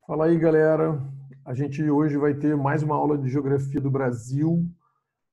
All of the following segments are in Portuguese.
Fala aí, galera. A gente hoje vai ter mais uma aula de Geografia do Brasil,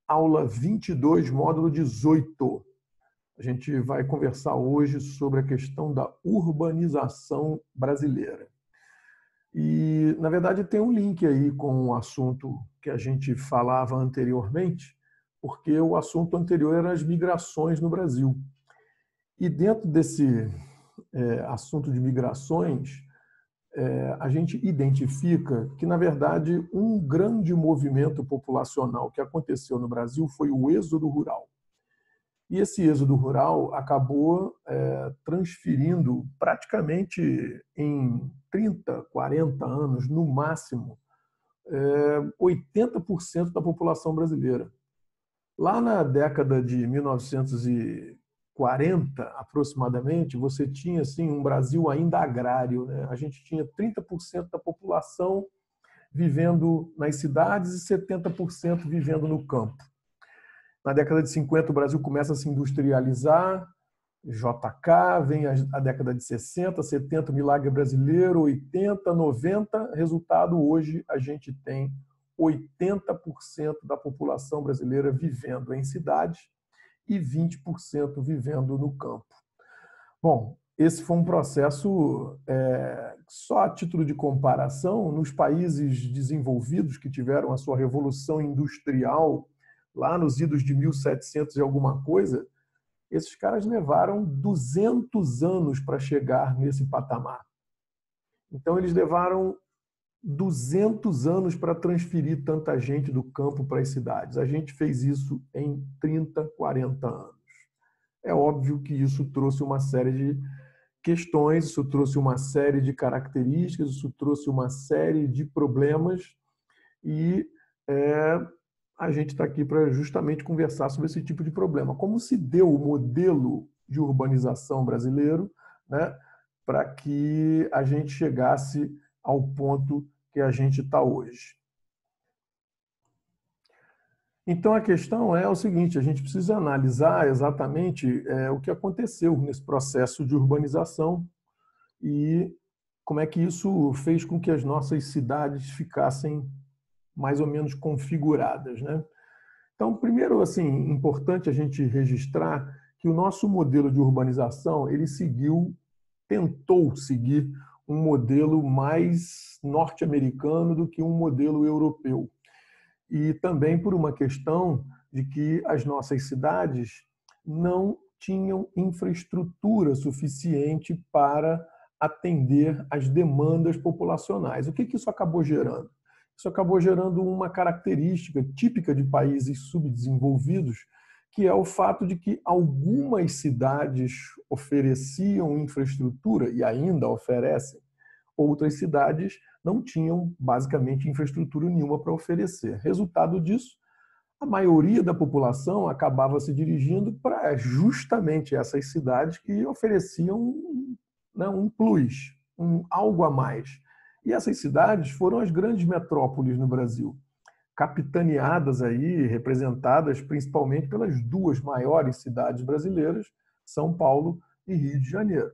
aula 22, módulo 18. A gente vai conversar hoje sobre a questão da urbanização brasileira. E, na verdade, tem um link aí com o assunto que a gente falava anteriormente, porque o assunto anterior era as migrações no Brasil. E dentro desse assunto de migrações, a gente identifica que, na verdade, um grande movimento populacional que aconteceu no Brasil foi o êxodo rural. E esse êxodo rural acabou transferindo praticamente em 30, 40 anos, no máximo, 80% da população brasileira. Lá na década de 1940, aproximadamente, você tinha assim, um Brasil ainda agrário, né? A gente tinha 30% da população vivendo nas cidades e 70% vivendo no campo. Na década de 50, o Brasil começa a se industrializar, JK, vem a década de 60, 70, milagre brasileiro, 80, 90, resultado hoje a gente tem 80% da população brasileira vivendo em cidades e 20% vivendo no campo. Bom, esse foi um processo, só a título de comparação, nos países desenvolvidos que tiveram a sua revolução industrial, lá nos idos de 1700 e alguma coisa, esses caras levaram 200 anos para chegar nesse patamar. Então, eles levaram 200 anos para transferir tanta gente do campo para as cidades. A gente fez isso em 30, 40 anos. É óbvio que isso trouxe uma série de questões, isso trouxe uma série de características, isso trouxe uma série de problemas e a gente está aqui para justamente conversar sobre esse tipo de problema. Como se deu o modelo de urbanização brasileiro, né, para que a gente chegasse ao ponto que a gente está hoje. Então, a questão é o seguinte, a gente precisa analisar exatamente o que aconteceu nesse processo de urbanização e como é que isso fez com que as nossas cidades ficassem mais ou menos configuradas, né? Então, primeiro, assim, importante a gente registrar que o nosso modelo de urbanização, ele tentou seguir um modelo mais norte-americano do que um modelo europeu. E também por uma questão de que as nossas cidades não tinham infraestrutura suficiente para atender às demandas populacionais. O que isso acabou gerando? Isso acabou gerando uma característica típica de países subdesenvolvidos, que é o fato de que algumas cidades ofereciam infraestrutura e ainda oferecem, outras cidades não tinham basicamente infraestrutura nenhuma para oferecer. Resultado disso, a maioria da população acabava se dirigindo para justamente essas cidades que ofereciam um plus, algo a mais. E essas cidades foram as grandes metrópoles no Brasil, capitaneadas aí, representadas principalmente pelas duas maiores cidades brasileiras, São Paulo e Rio de Janeiro.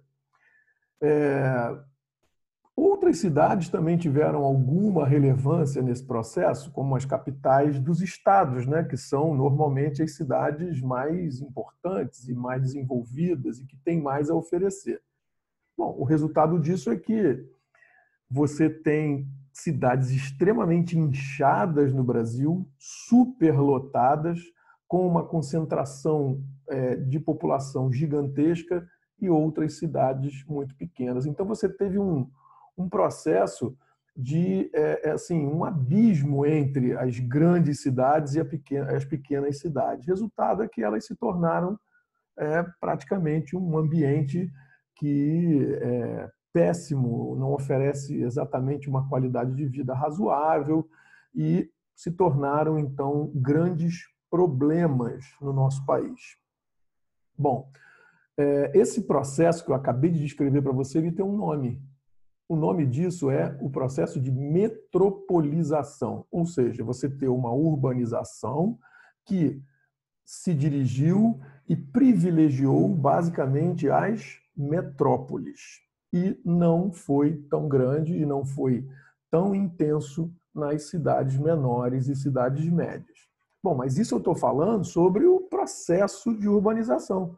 Outras cidades também tiveram alguma relevância nesse processo, como as capitais dos estados, né, que são normalmente as cidades mais importantes e mais desenvolvidas e que têm mais a oferecer. Bom, o resultado disso é que você tem cidades extremamente inchadas no Brasil, superlotadas, com uma concentração de população gigantesca e outras cidades muito pequenas. Então você teve um processo de assim, um abismo entre as grandes cidades e as pequenas cidades. Resultado é que elas se tornaram praticamente um ambiente que é péssimo, não oferece exatamente uma qualidade de vida razoável e se tornaram, então, grandes problemas no nosso país. Bom, esse processo que eu acabei de descrever para você, ele tem um nome. O nome disso é o processo de metropolização, ou seja, você ter uma urbanização que se dirigiu e privilegiou basicamente as metrópoles. e não foi tão grande e não foi tão intenso nas cidades menores e cidades médias. Bom, mas isso eu estou falando sobre o processo de urbanização.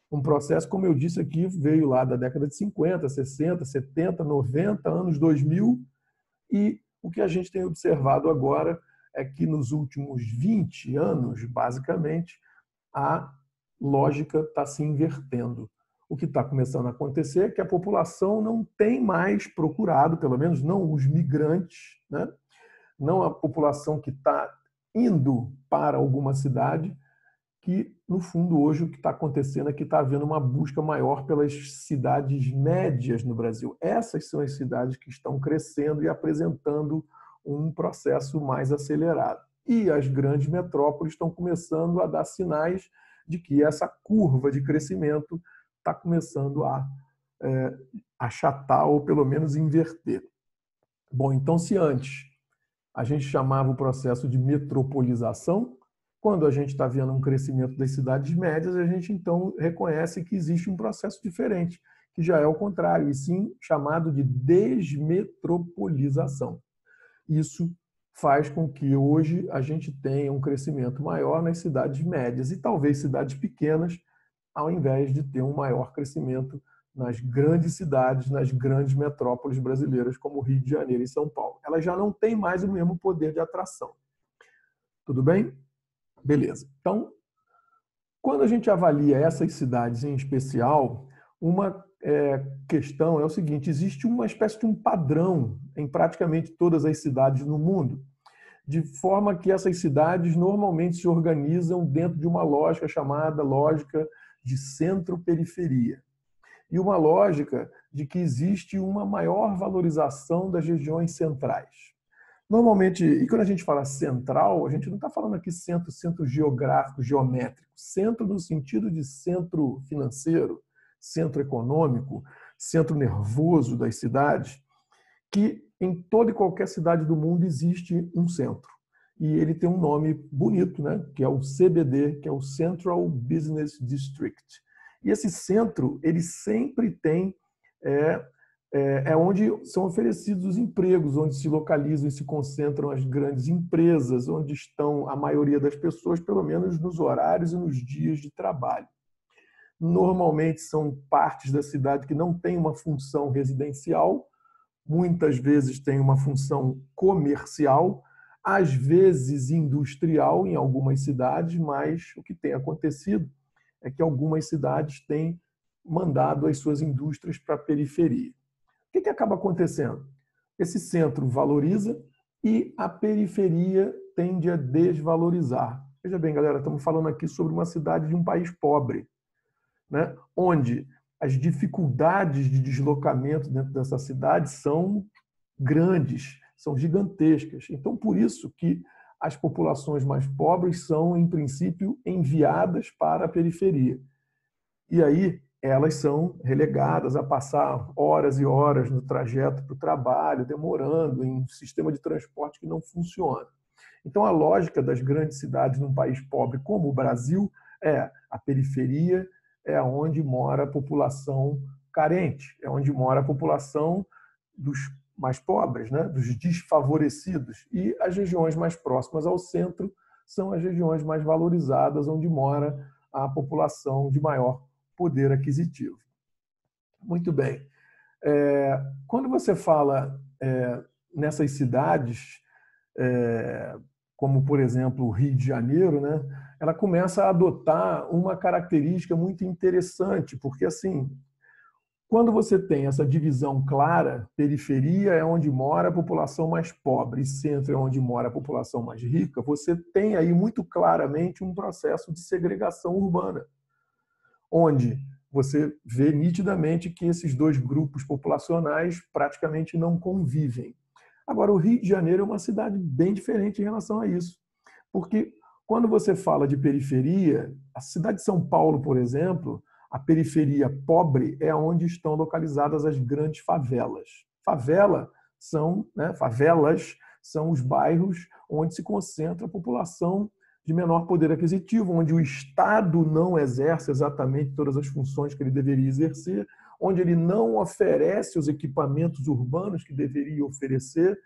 Um processo, como eu disse aqui, veio lá da década de 50, 60, 70, 90, anos 2000, e o que a gente tem observado agora é que nos últimos 20 anos, basicamente, a lógica está se invertendo. O que está começando a acontecer é que a população não tem mais procurado, pelo menos não os migrantes, né? Não a população que está indo para alguma cidade, que, no fundo, hoje o que está acontecendo é que está havendo uma busca maior pelas cidades médias no Brasil. Essas são as cidades que estão crescendo e apresentando um processo mais acelerado. E as grandes metrópoles estão começando a dar sinais de que essa curva de crescimento está começando a achatar ou pelo menos inverter. Bom, então se antes a gente chamava o processo de metropolização, quando a gente está vendo um crescimento das cidades médias, a gente então reconhece que existe um processo diferente, que já é o contrário, e sim chamado de desmetropolização. Isso faz com que hoje a gente tenha um crescimento maior nas cidades médias e talvez cidades pequenas, ao invés de ter um maior crescimento nas grandes cidades, nas grandes metrópoles brasileiras, como Rio de Janeiro e São Paulo. Elas já não têm mais o mesmo poder de atração. Tudo bem? Beleza. Então, quando a gente avalia essas cidades em especial, uma questão é o seguinte: existe uma espécie de um padrão em praticamente todas as cidades no mundo, de forma que essas cidades normalmente se organizam dentro de uma lógica chamada lógica de centro-periferia. E uma lógica de que existe uma maior valorização das regiões centrais. Normalmente, e quando a gente fala central, a gente não está falando aqui centro geográfico, geométrico. Centro no sentido de centro financeiro, centro econômico, centro nervoso das cidades, que em toda e qualquer cidade do mundo existe um centro. E ele tem um nome bonito, né? Que é o CBD, que é o Central Business District. E esse centro, ele sempre tem... É onde são oferecidos os empregos, onde se localizam e se concentram as grandes empresas, onde estão a maioria das pessoas, pelo menos nos horários e nos dias de trabalho. Normalmente são partes da cidade que não têm uma função residencial, muitas vezes têm uma função comercial, às vezes industrial em algumas cidades, mas o que tem acontecido é que algumas cidades têm mandado as suas indústrias para a periferia. O que acaba acontecendo? Esse centro valoriza e a periferia tende a desvalorizar. Veja bem, galera, estamos falando aqui sobre uma cidade de um país pobre, né? Onde as dificuldades de deslocamento dentro dessa cidade são grandes, são gigantescas. Então, por isso que as populações mais pobres são, em princípio, enviadas para a periferia. E aí elas são relegadas a passar horas e horas no trajeto para o trabalho, demorando em um sistema de transporte que não funciona. Então, a lógica das grandes cidades num país pobre como o Brasil é a periferia, é onde mora a população carente, é onde mora a população dos mais pobres, né? Dos desfavorecidos. E as regiões mais próximas ao centro são as regiões mais valorizadas, onde mora a população de maior poder aquisitivo. Muito bem. Quando você fala nessas cidades, como, por exemplo, o Rio de Janeiro, né, ela começa a adotar uma característica muito interessante, porque, assim, quando você tem essa divisão clara, periferia é onde mora a população mais pobre e centro é onde mora a população mais rica, você tem aí muito claramente um processo de segregação urbana, onde você vê nitidamente que esses dois grupos populacionais praticamente não convivem. Agora, o Rio de Janeiro é uma cidade bem diferente em relação a isso, porque quando você fala de periferia, a cidade de São Paulo, por exemplo, a periferia pobre é onde estão localizadas as grandes favelas. Favelas são os bairros onde se concentra a população de menor poder aquisitivo, onde o Estado não exerce exatamente todas as funções que ele deveria exercer, onde ele não oferece os equipamentos urbanos que deveria oferecer,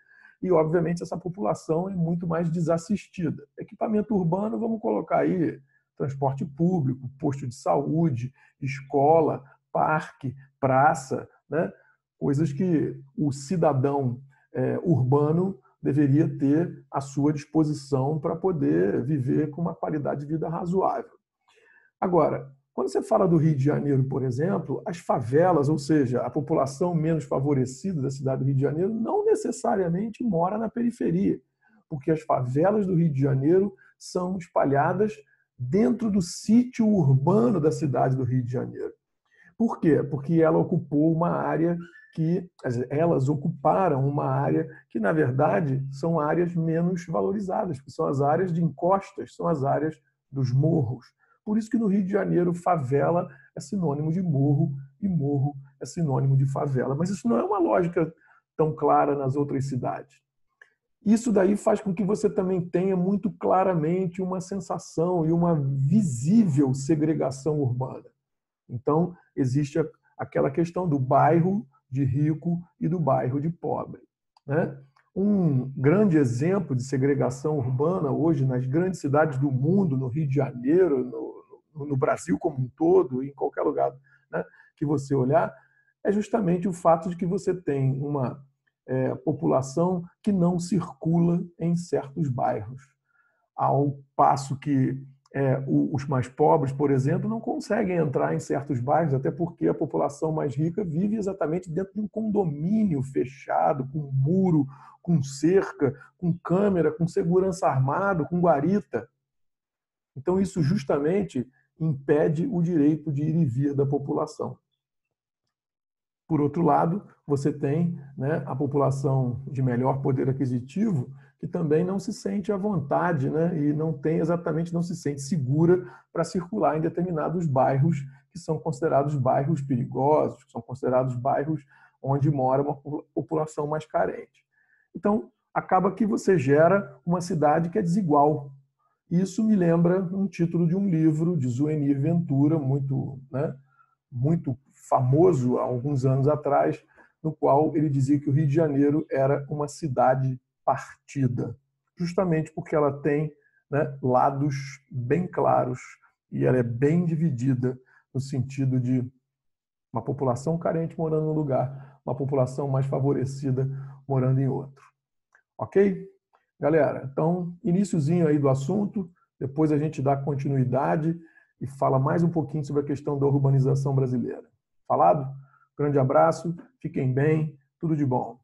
e, obviamente, essa população é muito mais desassistida. Equipamento urbano, vamos colocar aí transporte público, posto de saúde, escola, parque, praça, né? Coisas que o cidadão urbano deveria ter à sua disposição para poder viver com uma qualidade de vida razoável. Agora, quando você fala do Rio de Janeiro, por exemplo, as favelas, ou seja, a população menos favorecida da cidade do Rio de Janeiro, não necessariamente mora na periferia, porque as favelas do Rio de Janeiro são espalhadas dentro do sítio urbano da cidade do Rio de Janeiro. Por quê? Porque elas ocuparam uma área que, na verdade, são áreas menos valorizadas, que são as áreas de encostas, são as áreas dos morros. Por isso que no Rio de Janeiro, favela é sinônimo de morro e morro é sinônimo de favela. Mas isso não é uma lógica tão clara nas outras cidades. Isso daí faz com que você também tenha muito claramente uma sensação e uma visível segregação urbana. Então, existe aquela questão do bairro de rico e do bairro de pobre, né? Um grande exemplo de segregação urbana hoje nas grandes cidades do mundo, no Rio de Janeiro, no Brasil como um todo, em qualquer lugar, né, que você olhar, é justamente o fato de que você tem uma população que não circula em certos bairros, ao passo que os mais pobres, por exemplo, não conseguem entrar em certos bairros, até porque a população mais rica vive exatamente dentro de um condomínio fechado, com muro, com cerca, com câmera, com segurança armado, com guarita. Então, isso justamente impede o direito de ir e vir da população. Por outro lado, você tem, né, a população de melhor poder aquisitivo que também não se sente à vontade, né, e não se sente segura para circular em determinados bairros que são considerados bairros perigosos, que são considerados bairros onde mora uma população mais carente. Então, acaba que você gera uma cidade que é desigual. Isso me lembra um título de um livro de Zuenir Ventura, muito famoso há alguns anos atrás, no qual ele dizia que o Rio de Janeiro era uma cidade partida, justamente porque ela tem, né, lados bem claros e ela é bem dividida no sentido de uma população carente morando num lugar, uma população mais favorecida morando em outro. Ok? Galera, então, iniciozinho aí do assunto, depois a gente dá continuidade e fala mais um pouquinho sobre a questão da urbanização brasileira. Falado? Grande abraço, fiquem bem, tudo de bom.